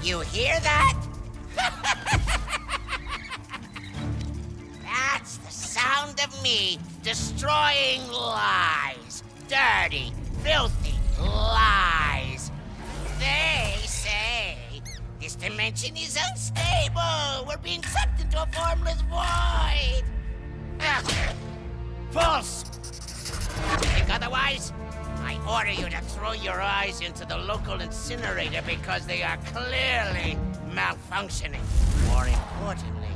You hear that? That's the sound of me destroying lies. Dirty, filthy lies. They say this dimension is unstable. We're being sucked into a formless void. False. Think otherwise? I order you to throw your eyes into the local incinerator because they are clearly malfunctioning. More importantly,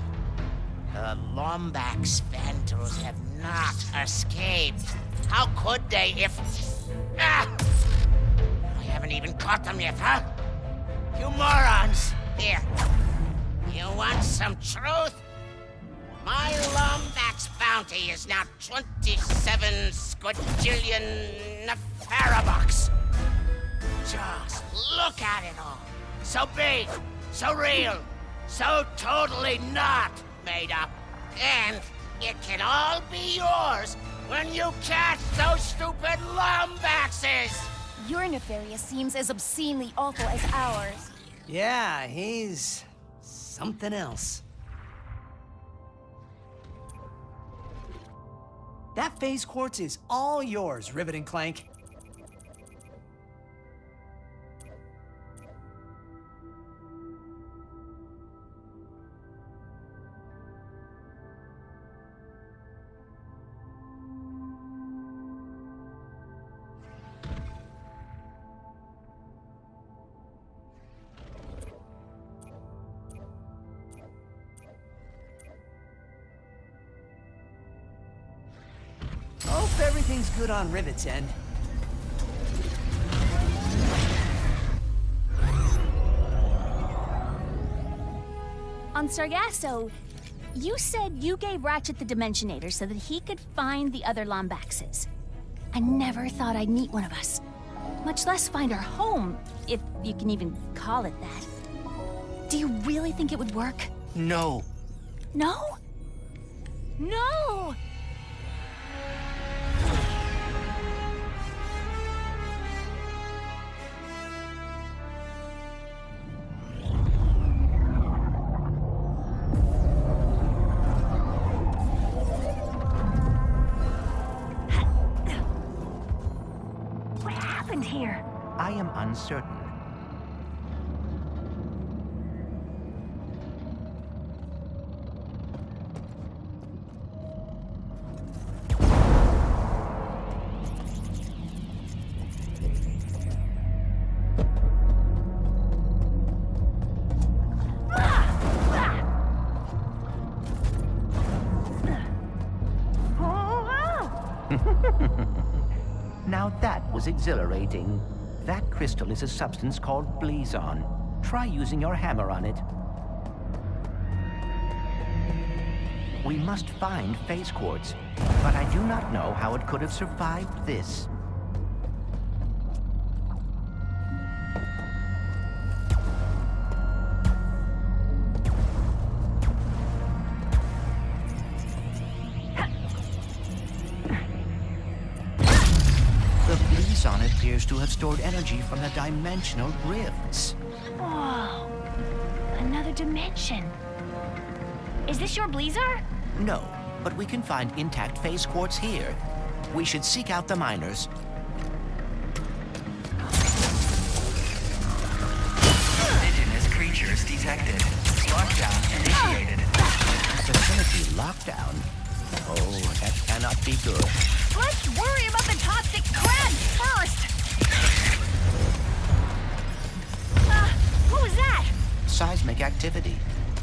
the Lombax Vandals have not escaped. How could they if... I haven't even caught them yet, huh? You morons! Here. You want some truth? My Lombax bounty is now 27 squadrillion Farabucks. Just look at it all. So big, so real, so totally not made up. And it can all be yours when you catch those stupid Lombaxes! Your nefarious seems as obscenely awful as ours. Yeah, he's something else. That phase quartz is all yours, Rivet and Clank. Hope everything's good on Rivet's end. On Sargasso, you said you gave Ratchet the Dimensionator so that he could find the other Lombaxes. I never thought I'd meet one of us, much less find our home, if you can even call it that. Do you really think it would work? No. No? No! What happened here? I am uncertain. Now that was exhilarating. That crystal is a substance called blazon. Try using your hammer on it. We must find phase quartz, but I do not know how it could have survived this. Blazon appears to have stored energy from the dimensional rifts. Whoa. Another dimension. Is this your Blazar? No, but we can find intact phase quartz here. We should seek out the miners. Indigenous creatures detected. Lockdown initiated. Facility lockdown? Oh, that cannot be good. Let's worry about the toxic crabs first! What was that? Seismic activity,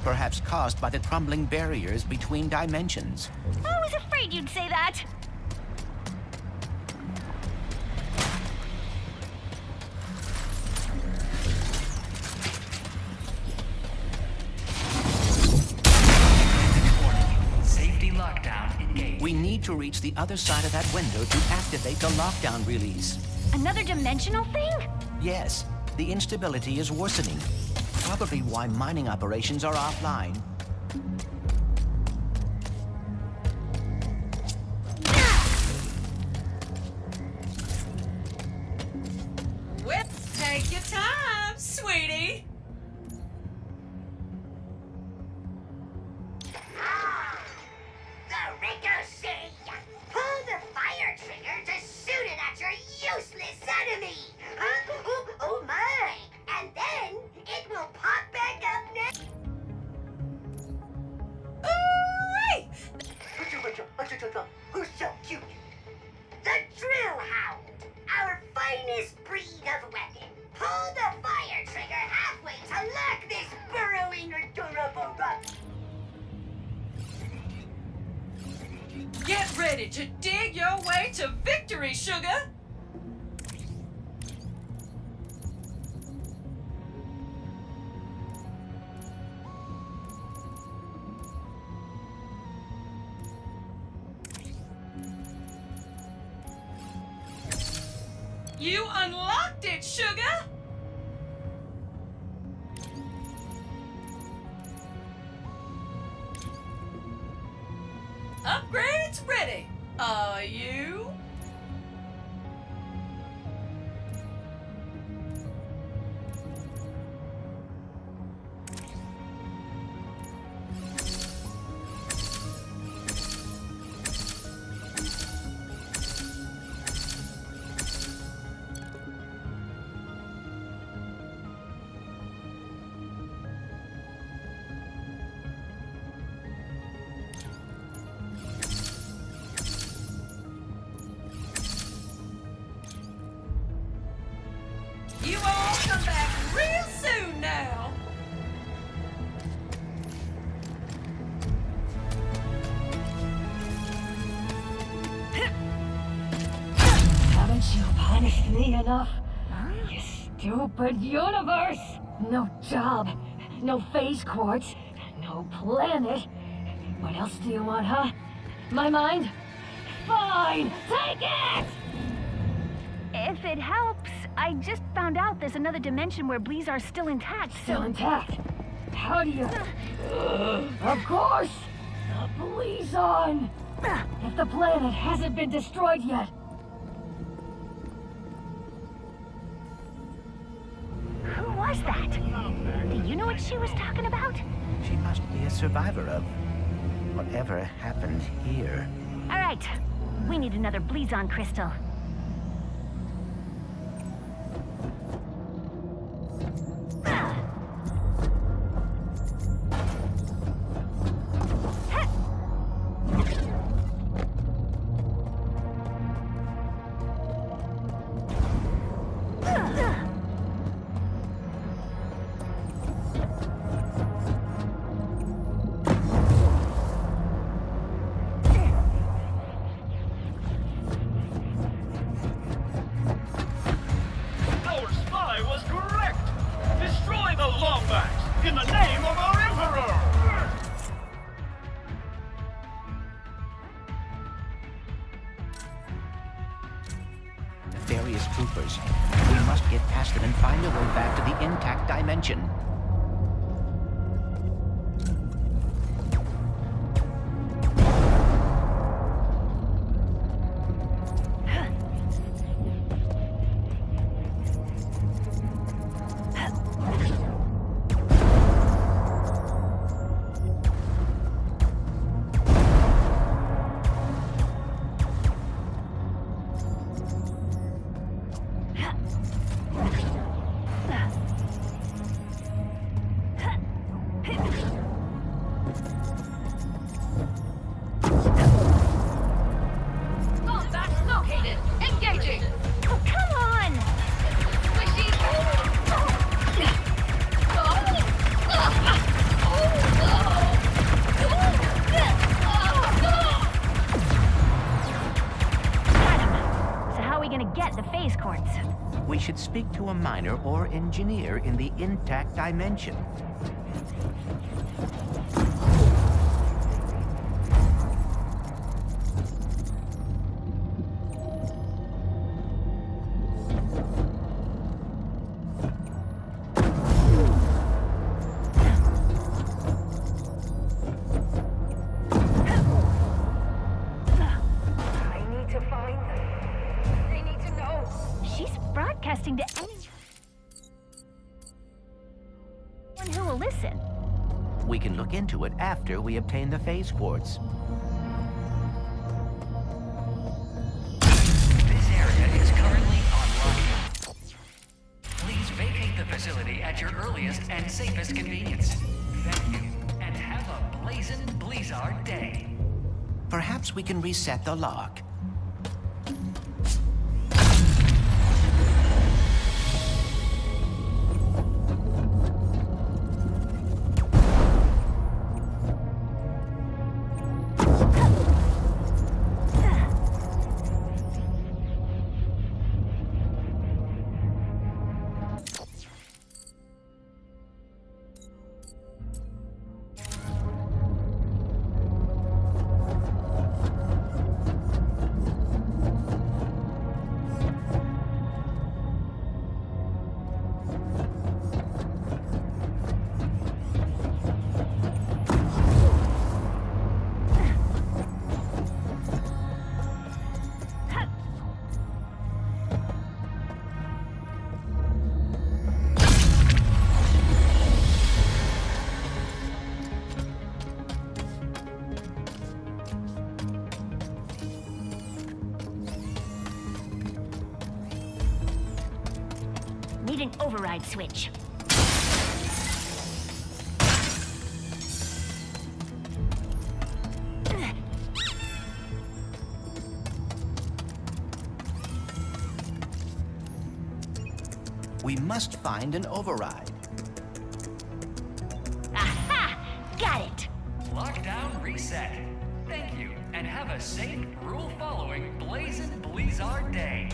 perhaps caused by the crumbling barriers between dimensions. I was afraid you'd say that. Safety lockdown engaged. We need to reach the other side of that window to activate the lockdown release. Another dimensional thing? Yes, the instability is worsening. Probably why mining operations are offline. Ready to dig your way to victory, sugar? You unlocked it, sugar! Upgrades ready. Are you? You all come back real soon now. Haven't you punished me enough? You stupid universe! No job, no phase quartz, no planet. What else do you want, huh? My mind? Fine, take it! If it helps, I just found out there's another dimension where Blizzard's still intact, so... Still intact? How do you... Of course! The Blizzard! If the planet hasn't been destroyed yet. Who was that? Do you know what she was talking about? She must be a survivor of whatever happened here. All right, we need another Blizzard crystal. In the name of our Emperor! Various troopers. We must get past them and find a way back to the intact dimension. We should speak to a miner or engineer in the intact dimension. Broadcasting to anyone who will listen. We can look into it after we obtain the phase quartz. This area is currently on lockdown. Please vacate the facility at your earliest and safest convenience. Thank you, and have a blazing Blizzard day. Perhaps we can reset the lock. an override switch. We must find an override. Aha! Got it! Lockdown reset. Thank you, and have a safe, rule-following, blazing Blizzard day.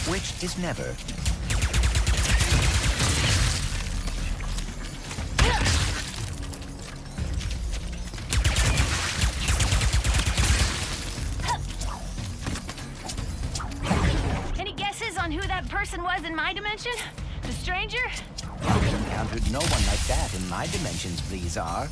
Which is never. Any guesses on who that person was in my dimension? The stranger? I've encountered no one like that in my dimensions, Blizzard.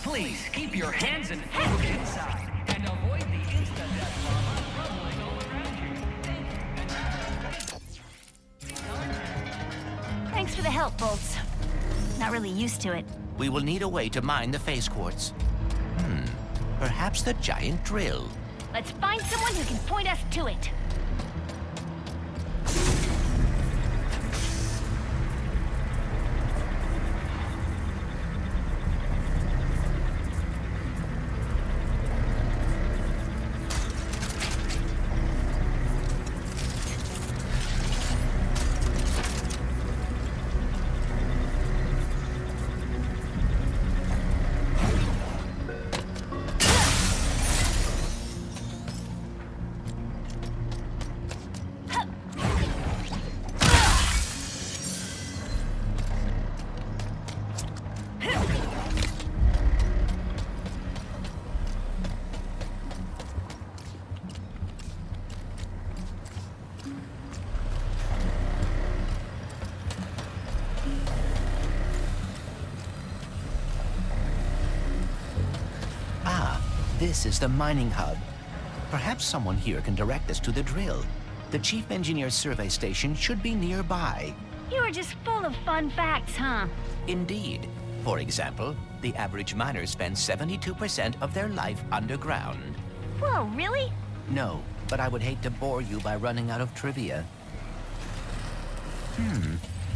Please keep your hands and feet inside and avoid the insta-death llama rumbling all around you. Thank you. Thanks for the help, Bolts. Not really used to it. We will need a way to mine the phase quartz. Perhaps the giant drill. Let's find someone who can point us to it. This is the mining hub. Perhaps someone here can direct us to the drill. The Chief Engineer's survey station should be nearby. You are just full of fun facts, huh? Indeed. For example, the average miner spends 72% of their life underground. Whoa, really? No, but I would hate to bore you by running out of trivia.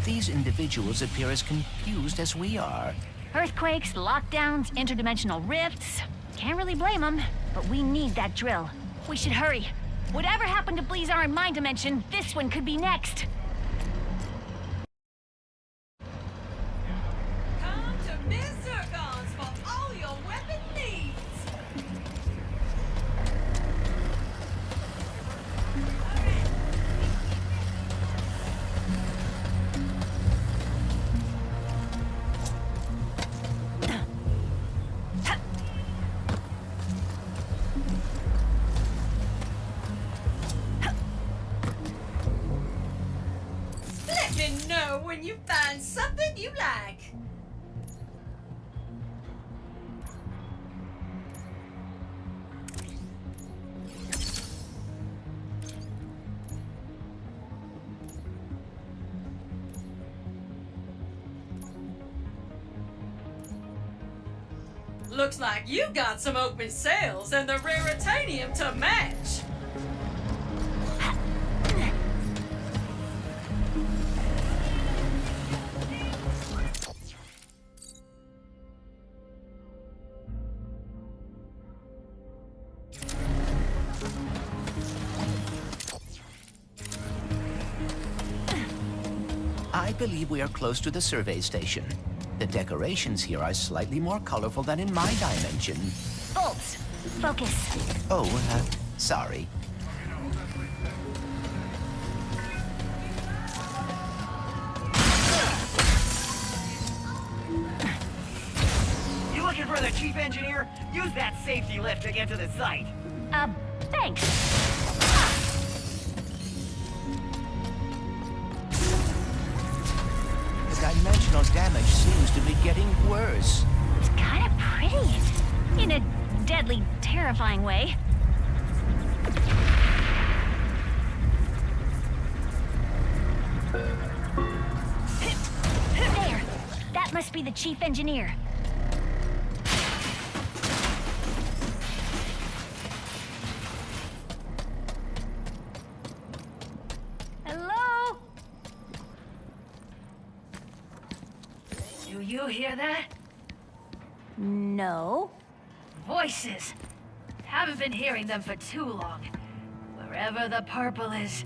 These individuals appear as confused as we are. Earthquakes, lockdowns, interdimensional rifts. Can't really blame them, but we need that drill. We should hurry. Whatever happened to Blizzard in my dimension, this one could be next. Come to Miss Zircon's for all your weapon needs. Let me know when you find something you like. Looks like you got some open sales and the raritanium to match. I believe we are close to the survey station. The decorations here are slightly more colorful than in my dimension. Bolts, focus. Oh, sorry. You looking for the chief engineer? Use that safety lift to get to the site. Thanks. The dimensional damage seems to be getting worse. It's kind of pretty. In a deadly, terrifying way. There! That must be the chief engineer. Hello? Do you hear that? No. Voices. Haven't been hearing them for too long. Wherever the purple is,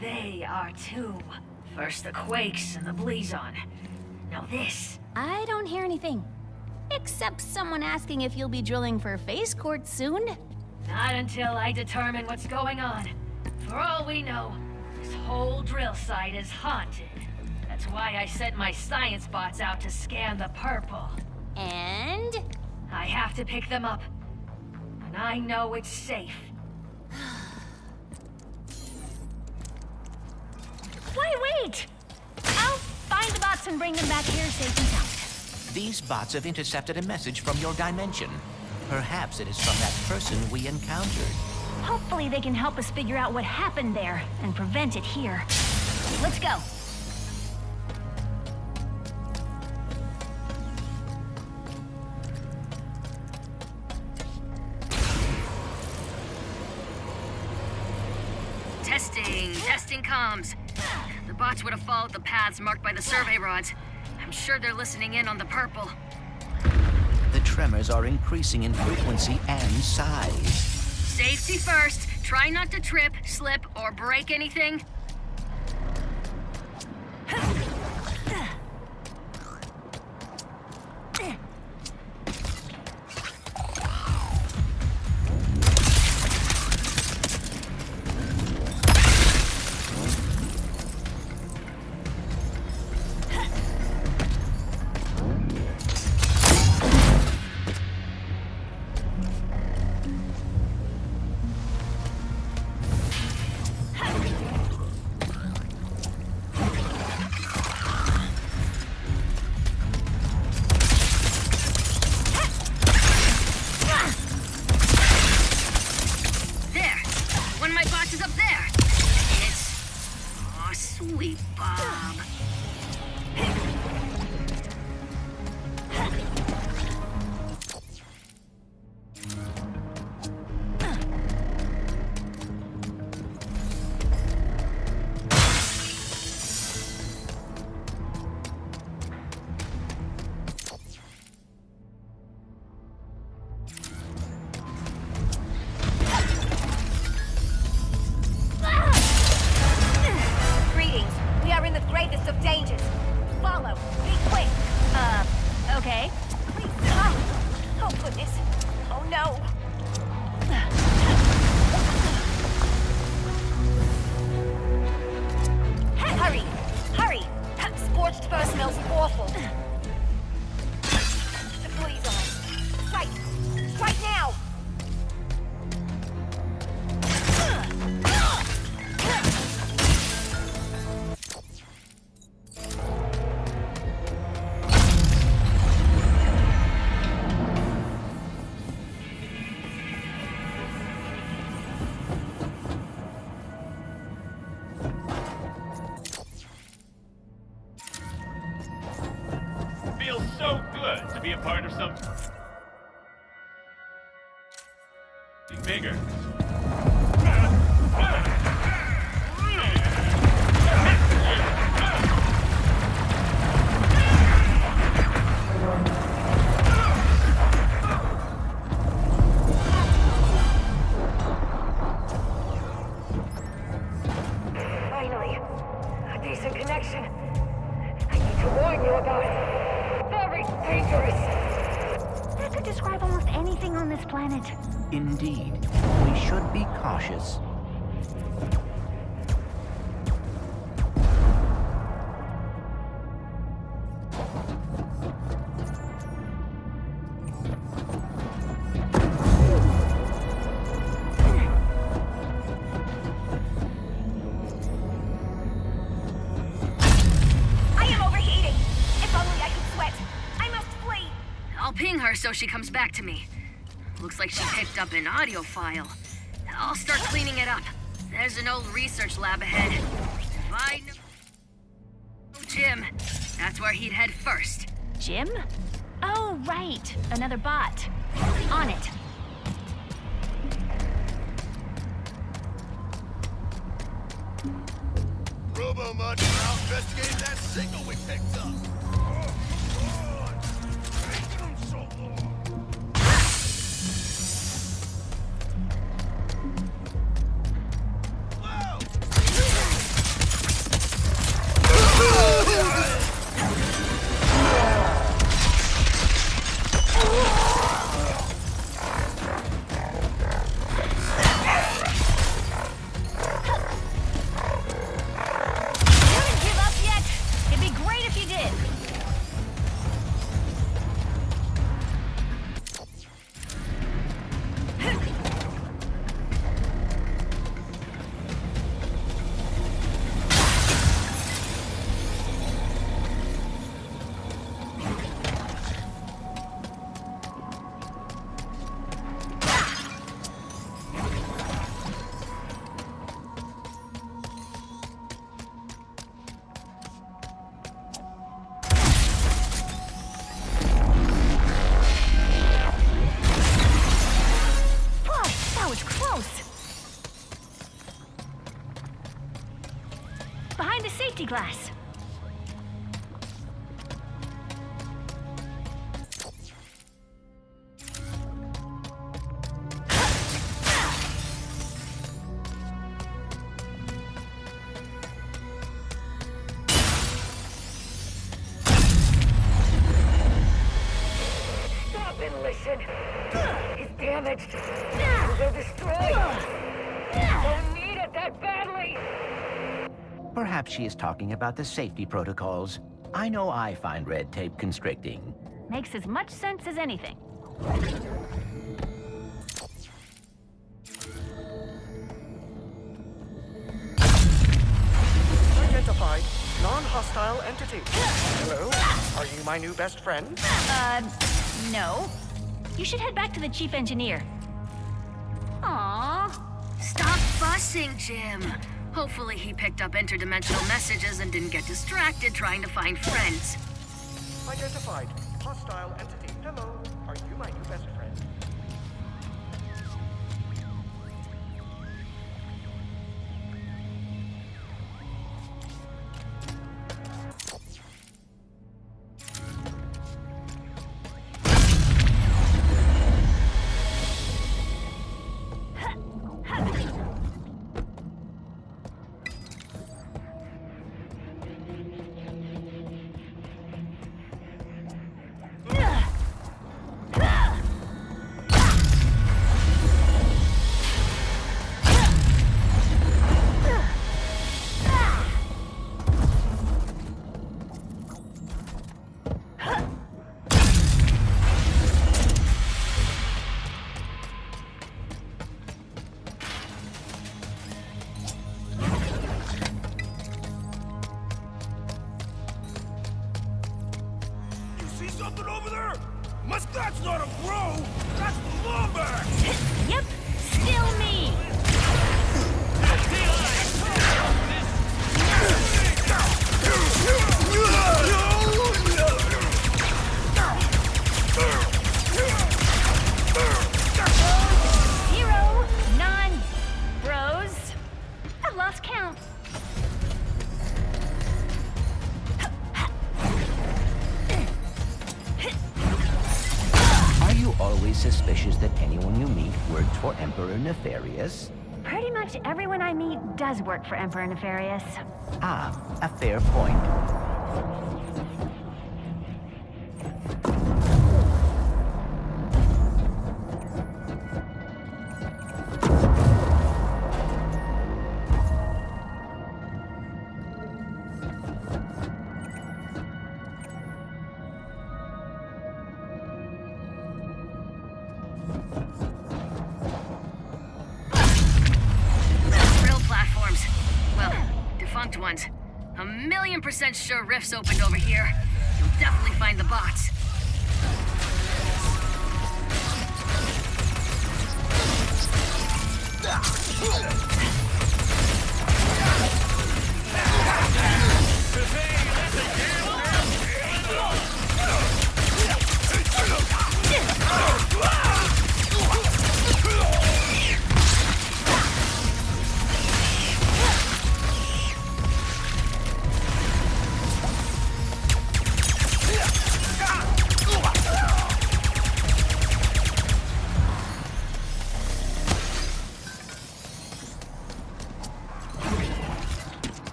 they are too. First the quakes and the Blizzon. Now this. I don't hear anything. Except someone asking if you'll be drilling for phase court soon. Not until I determine what's going on. For all we know, this whole drill site is haunted. That's why I sent my science bots out to scan the purple. And? I have to pick them up. And I know it's safe. Wait! I'll find the bots and bring them back here safe and sound. These bots have intercepted a message from your dimension. Perhaps it is from that person we encountered. Hopefully they can help us figure out what happened there and prevent it here. Let's go. Testing comms. The bots would have followed the paths marked by the survey rods. I'm sure they're listening in on the purple. The tremors are increasing in frequency and size. Safety first. Try not to trip, slip, or break anything. okay? Please stop! Oh, goodness. Oh, no. Hurry! Hurry! Scorched fur smells awful. The police on. Strike! Strike now! Feels so good to be a part of something bigger. Finally, a decent connection. I need to warn you about it. Very dangerous. That could describe almost anything on this planet. Indeed. We should be cautious. I am overheating. If only I could sweat. I must flee. I'll ping her so she comes back to me. Looks like she picked up an audio file. I'll start cleaning it up. There's an old research lab ahead. If I know Jim, that's where he'd head first. Jim? Oh, right. Another bot. On it. Robo-Mud now investigating that signal we picked up. Wouldn't give up yet. It'd be great if you did. Whoa, that was close. Behind the safety glass. Stop and listen. He's damaged. They're destroyed. Don't need it that badly. Perhaps she is talking about the safety protocols. I know I find red tape constricting. Makes as much sense as anything. Identified non-hostile entity. Hello? Are you my new best friend? No. You should head back to the chief engineer. Aww. Stop fussing, Jim. Hopefully he picked up interdimensional messages and didn't get distracted trying to find friends. Identified hostile entity. Hello? Are you my new best friend? Muscat's not a bro! That's Lumber! Yep, still me. Zero non-bros. I've lost count. Are you always suspicious that anyone you meet works for Emperor Nefarious? Pretty much everyone I meet does work for Emperor Nefarious. Ah, a fair point. Ones. 1,000,000% sure Rift's opened over here. You'll definitely find the bots.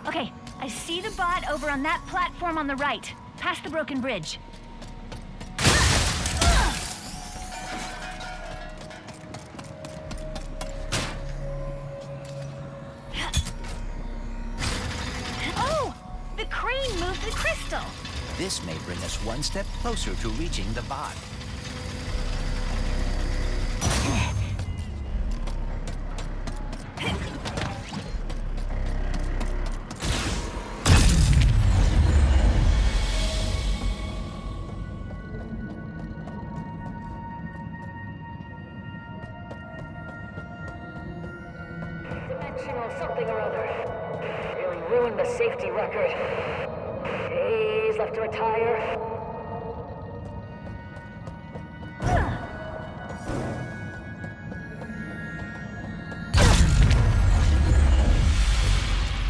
Okay, I see the bot over on that platform on the right, past the broken bridge. Oh! The crane moved the crystal! This may bring us one step closer to reaching the bot. Something or other. Really ruined the safety record. Days left to retire.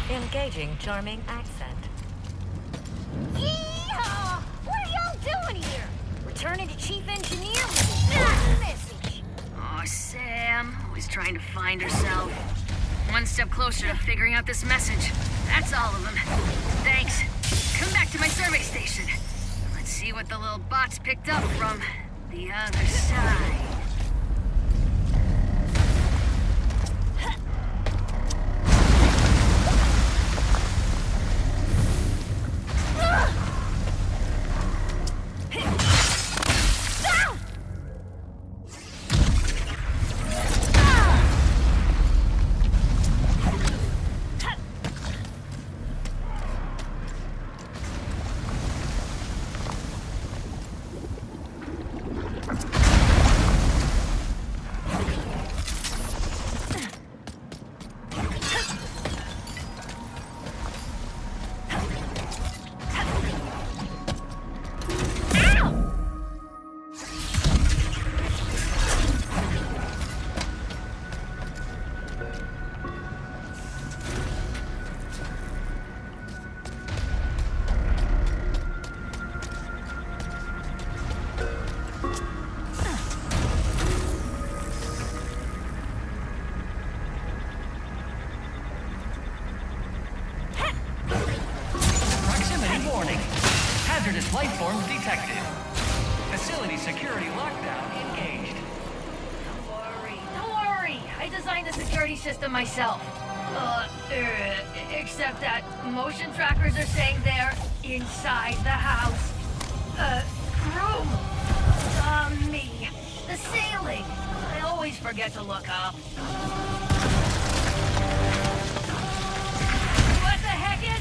Engaging charming accent. Yeehaw! What are y'all doing here? Returning to Chief Engineer with an important message. Oh, Sam, always trying to find herself. One step closer to figuring out this message. That's all of them. Thanks. Come back to my survey station. Let's see what the little bots picked up from the other side. Hazardous life forms detected. Facility security lockdown engaged. Don't worry. I designed the security system myself. Except that motion trackers are saying they're inside the house. Room. Me. The ceiling. I always forget to look up. What the heck is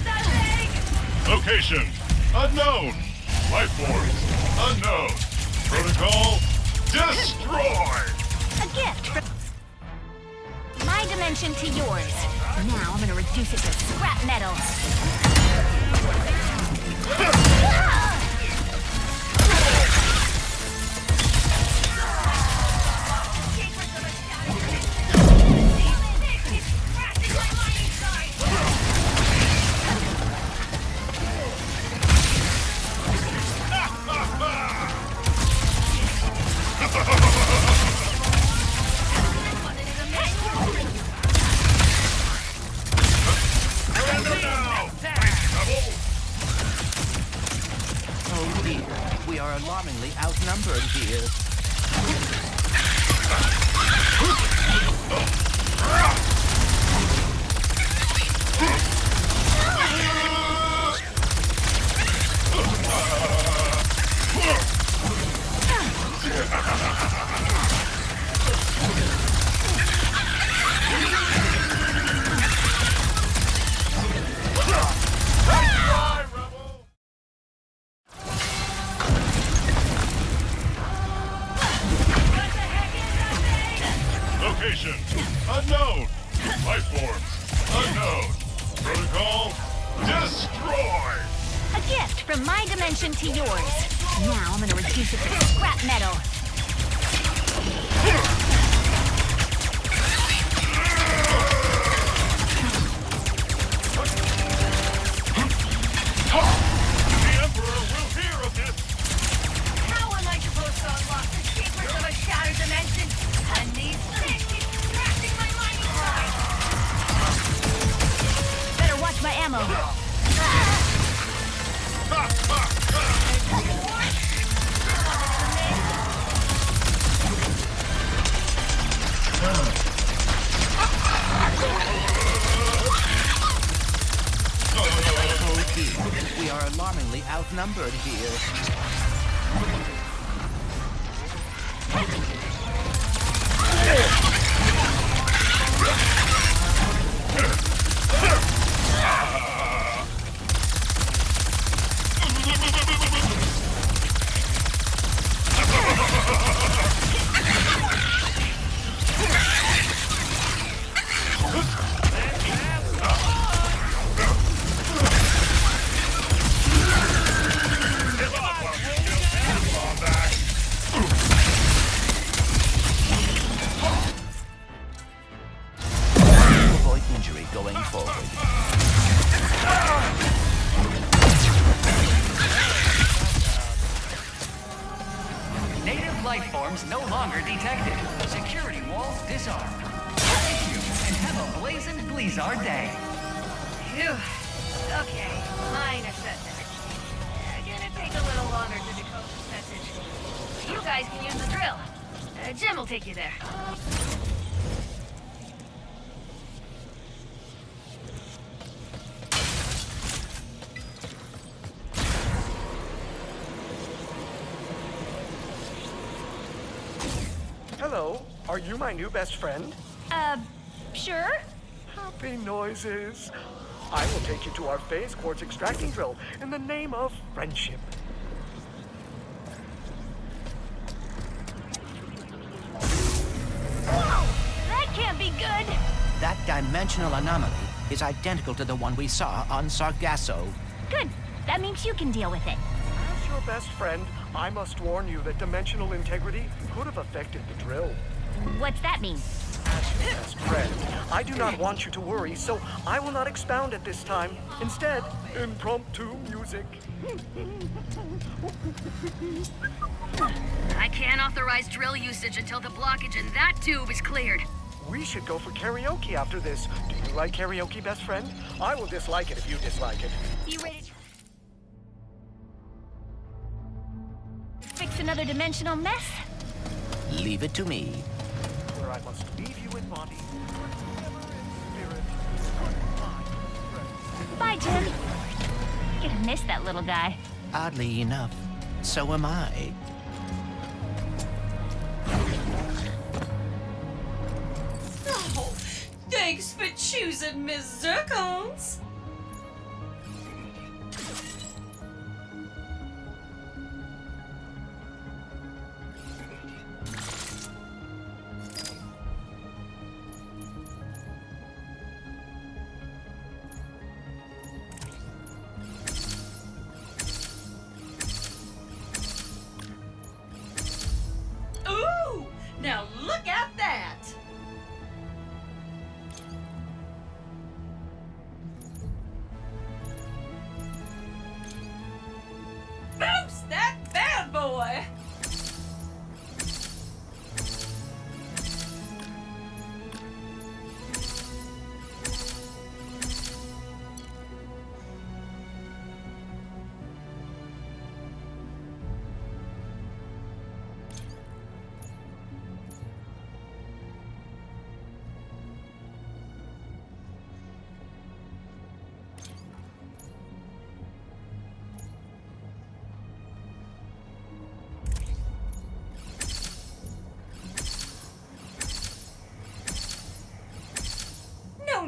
Location, unknown. Life forms, unknown. Protocol, destroy! A gift! My dimension to yours. Now I'm gonna reduce it to scrap metal. Oh dear, we are alarmingly outnumbered here. Location, unknown. Life forms, unknown. Protocol, destroy! A gift from my dimension to yours. Now I'm gonna reduce it to scrap metal. The Emperor will hear of this! How am I supposed to unlock the secrets of a shattered dimension? And these things keep crashing my mining drive. Better watch my ammo. Oh dear, we are alarmingly outnumbered here. Avoid injury going forward. Native life forms no longer detected. Security walls disarmed. Thank you, and have a blazing Blizzard day. Phew. Okay, minor setback. Gonna take a little longer to decode this message. You guys can use the drill. Jim will take you there. Hello, are you my new best friend? Sure? Happy noises. I will take you to our phase quartz extracting drill in the name of friendship. Whoa! That can't be good! That dimensional anomaly is identical to the one we saw on Sargasso. Good. That means you can deal with it. As your best friend, I must warn you that dimensional integrity could have affected the drill. What's that mean? As your best friend, I do not want you to worry, so I will not expound at this time. Instead, impromptu music. I can't authorize drill usage until the blockage in that tube is cleared. We should go for karaoke after this. Do you like karaoke, best friend? I will dislike it if you dislike it. You ready to fix another dimensional mess? Leave it to me. Where I must leave you in body. Spirit. Bye, Jim. Gonna miss that little guy. Oddly enough, so am I. Oh, thanks for choosing Miss Zircons.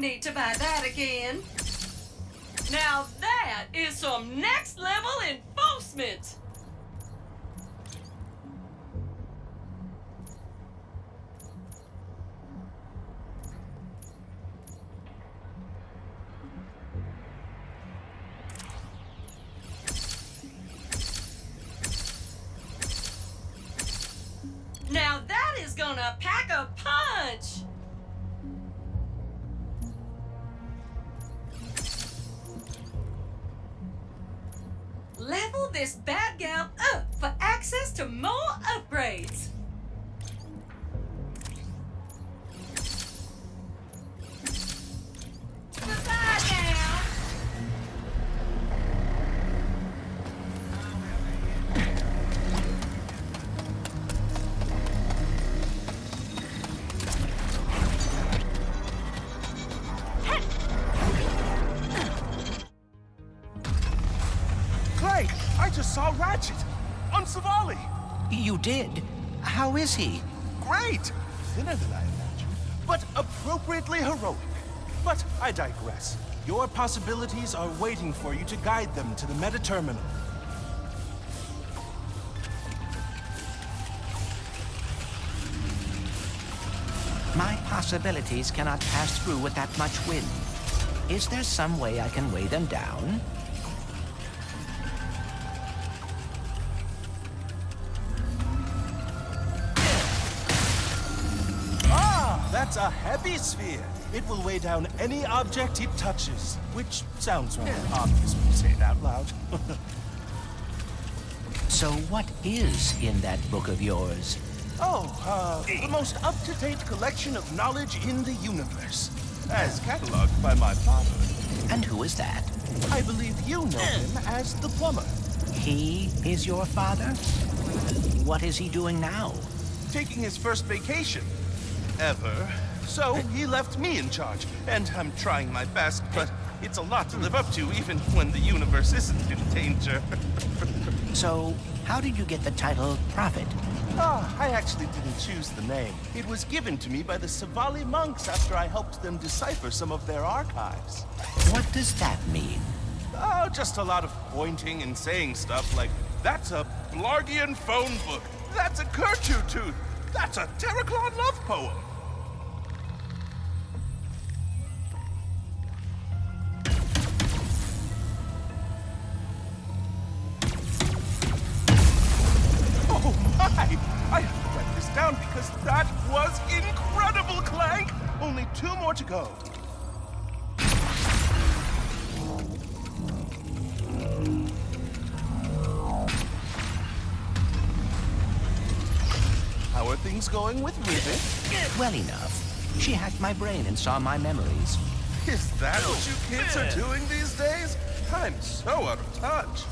need to buy that again. Now that is some next level enforcement. Now that is gonna pack a punch! Level this bad gal up for access to more upgrades. Goodbye now! Clank, I just saw Ratchet on Savali. You did? How is he? Great! Thinner than I imagined, but appropriately heroic. But I digress. Your possibilities are waiting for you to guide them to the meta-terminal. My possibilities cannot pass through with that much wind. Is there some way I can weigh them down? That's a heavy sphere. It will weigh down any object it touches, which sounds rather obvious when you say it out loud. So what is in that book of yours? The most up-to-date collection of knowledge in the universe, as cataloged by my father. And who is that? I believe you know him as the plumber. He is your father? What is he doing now? Taking his first vacation. Ever. So he left me in charge, and I'm trying my best, but it's a lot to live up to even when the universe isn't in danger. So, how did you get the title Prophet? I actually didn't choose the name. It was given to me by the Savali monks after I helped them decipher some of their archives. What does that mean? Oh, just a lot of pointing and saying stuff like, that's a Blargian phone book, that's a Kertu tooth, that's a Terraclon love poem. Oh my! I have to write this down because that was incredible, Clank! Only 2 more to go. How are things going with Rivet? Well enough. She hacked my brain and saw my memories. Is that what you kids are doing these days? I'm so out of touch.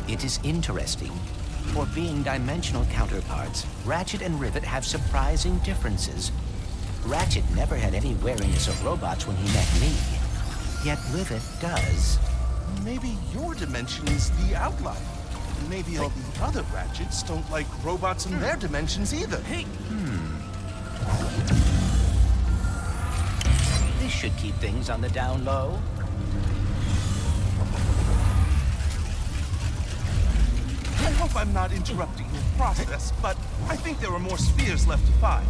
It is interesting. For being dimensional counterparts, Ratchet and Rivet have surprising differences. Ratchet never had any wariness of robots when he met me. Yet Rivet does. Maybe your dimension is the outlier. Maybe all the other Ratchets don't like robots in their dimensions either. This should keep things on the down low. I hope I'm not interrupting your process, but I think there are more spheres left to find.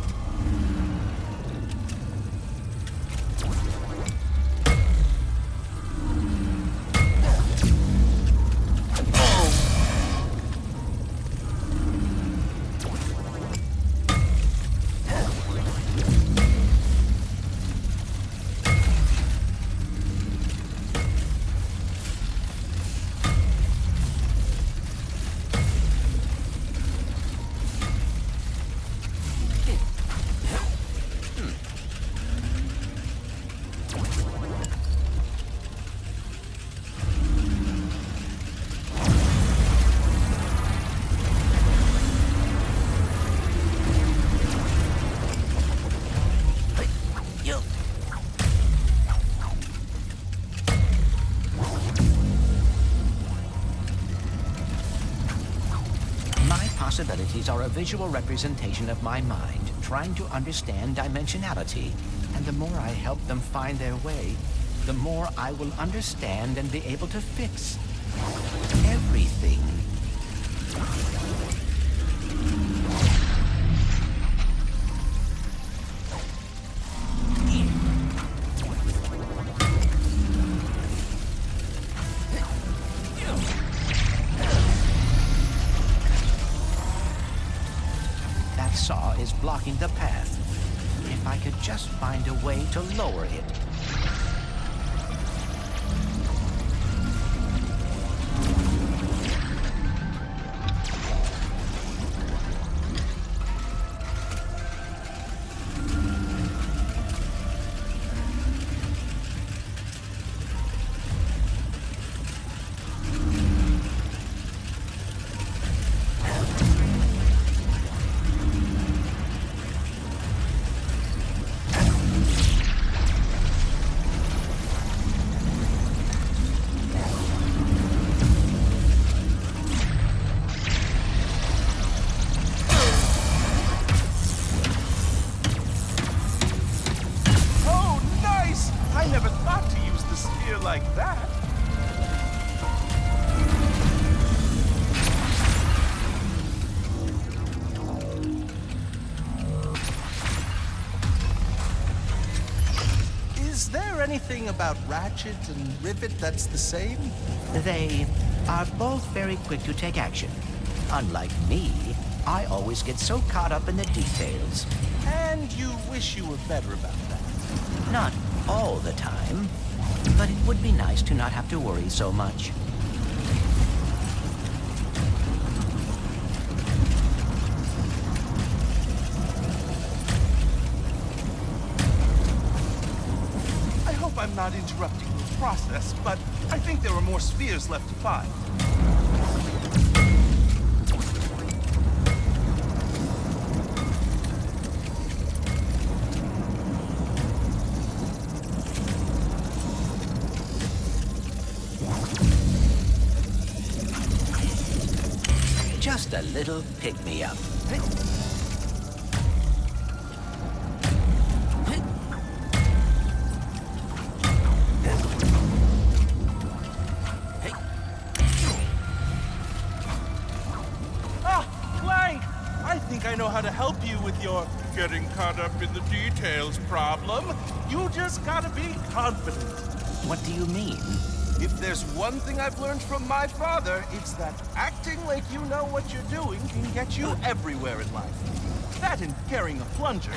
Possibilities are a visual representation of my mind, trying to understand dimensionality. And the more I help them find their way, the more I will understand and be able to fix everything. That saw is blocking the path. If I could just find a way to lower it. Anything about Ratchet and Rivet that's the same? They are both very quick to take action. Unlike me, I always get so caught up in the details. And you wish you were better about that? Not all the time, but it would be nice to not have to worry so much. I'm not interrupting the process, but I think there are more spheres left to find. Just a little pick-me-up. I know how to help you with your getting caught up in the details problem. You just gotta be confident. What do you mean? If there's one thing I've learned from my father, it's that acting like you know what you're doing can get you everywhere in life. That and carrying a plunger.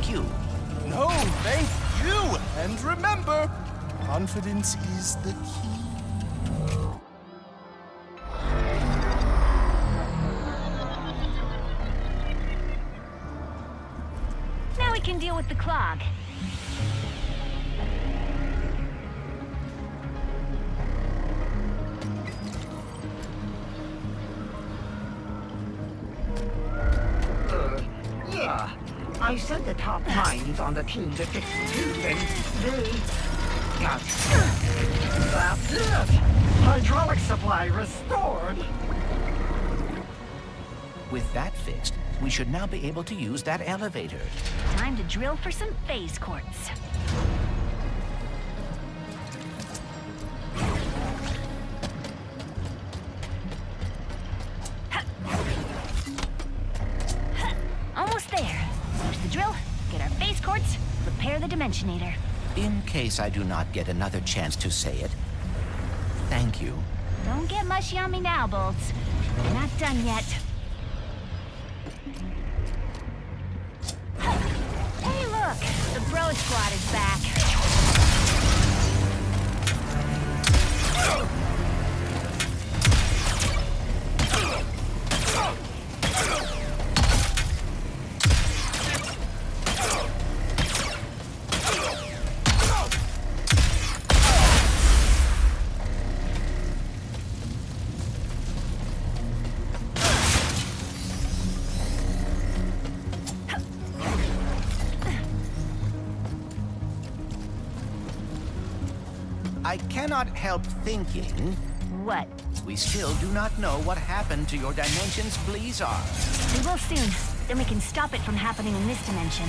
thank you. No, thank you! And remember, confidence is the key. Now we can deal with the clog. Yeah. I sent the top minds on the team to fix the tube, and they got stuck. That's it. Hydraulic supply restored. With that fixed, we should now be able to use that elevator. Time to drill for some phase quartz. Almost there. There's the drill, get our phase quartz, repair the Dimensionator. In case I do not get another chance to say it, thank you. Don't get mushy on me now, Bolts. We're not done yet. Hey, look! The Bro Squad is back. I cannot help thinking What? we still do not know what happened to your dimension's Blizzard. We will soon. Then we can stop it from happening in this dimension.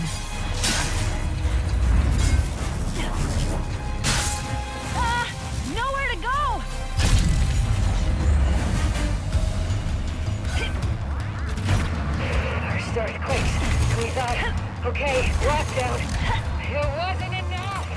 Nowhere to go! Our start quick. We thought, okay, lockdown. It wasn't enough.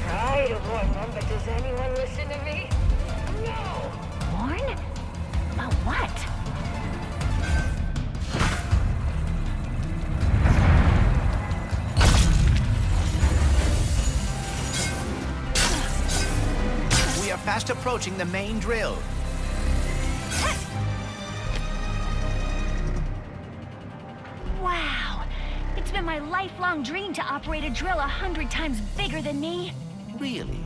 I don't want one, but does anyone listen to me? No. Warn? About what? We are fast approaching the main drill. Wow! It's been my lifelong dream to operate a drill 100 times bigger than me. Really?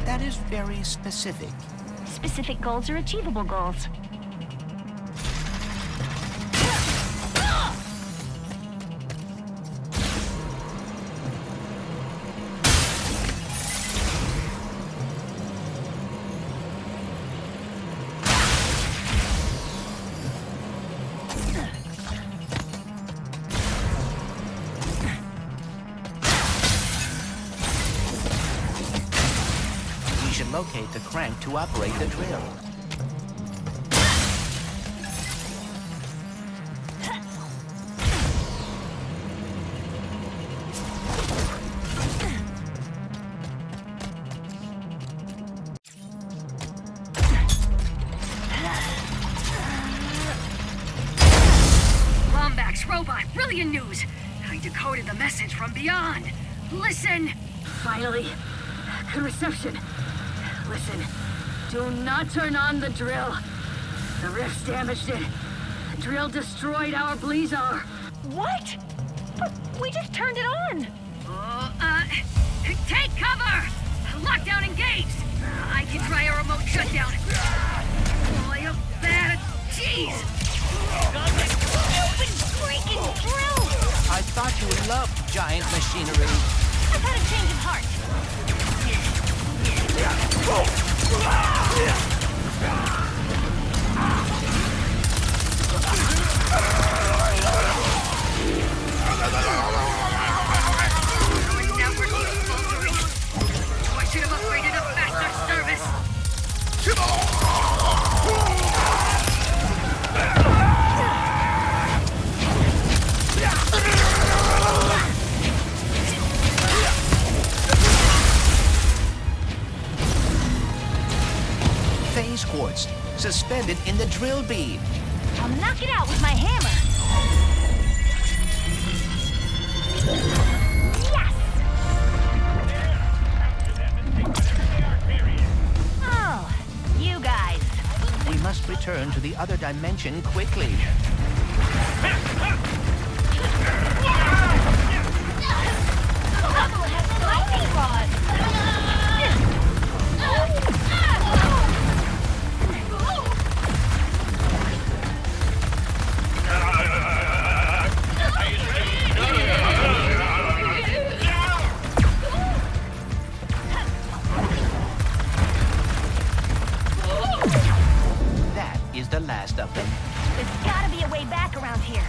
That is very specific. Specific goals are achievable goals. We should locate the crank to operate the drill. Lombax robot, brilliant news! I decoded the message from beyond. Listen! Finally, good reception. Listen, do not turn on the drill. The rift's damaged it. The drill destroyed our Blizzard. What? But we just turned it on! Take cover! Lockdown engaged! I can try a remote shutdown. Oh, you bad. Jeez! Stupid freaking drill! I thought you loved giant machinery. I've had a change of heart. I should have upgraded a faster service. suspended in the drill bead. I'll knock it out with my hammer. Yes! Oh, you guys. We must return to the other dimension quickly. Bubble has a lightning rod. That is the last of them. There's gotta be a way back around here.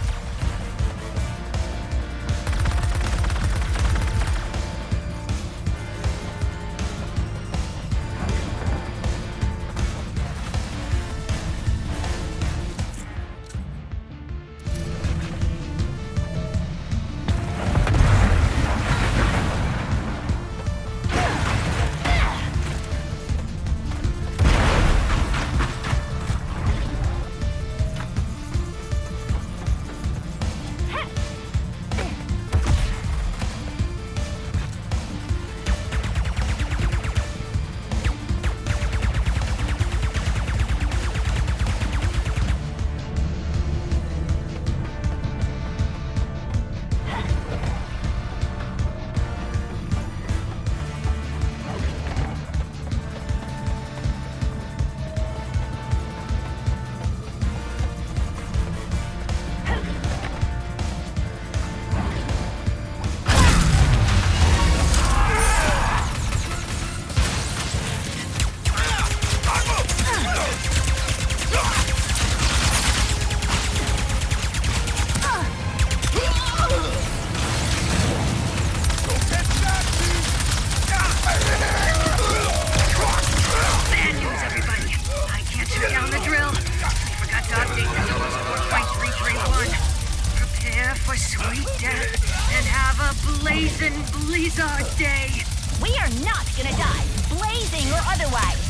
We are not gonna die, blazing or otherwise.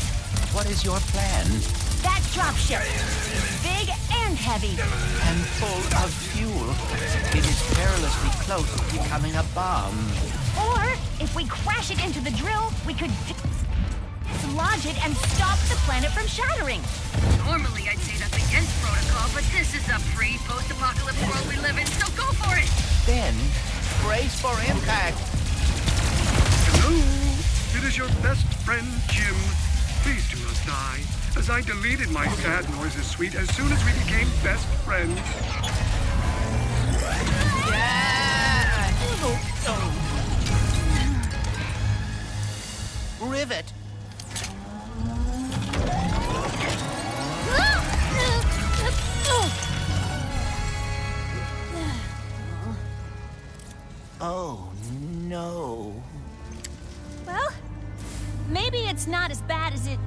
What is your plan? That dropship. Big and heavy. And full of fuel. It is perilously close to becoming a bomb. Or, if we crash it into the drill, we could dislodge it and stop the planet from shattering. Normally I'd say that's against protocol, but this is a pre-post-apocalypse world we live in, so go for it! Then, brace for impact. Hello, it is your best friend, Jim. Please do not die, as I deleted my sad noises suite as soon as we became best friends. Rivet. Oh, no. Well, maybe it's not as bad as it...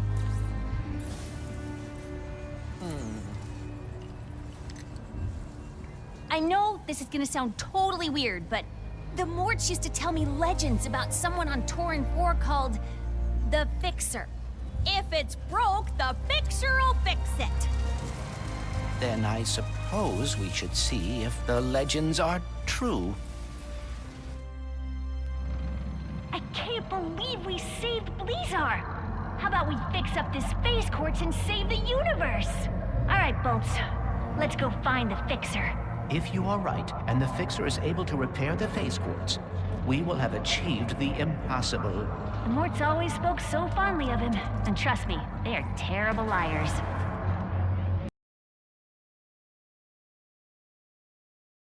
I know this is gonna sound totally weird, but the Morts used to tell me legends about someone on Torrin 4 called the Fixer. If it's broke, the Fixer will fix it. Then I suppose we should see if the legends are true. I can't believe we saved Blizzard. How about we fix up this phase quartz and save the universe? All right, Bolts. Let's go find the Fixer. If you are right, and the Fixer is able to repair the phase quartz, we will have achieved the impossible. The Morts always spoke so fondly of him. And trust me, they are terrible liars.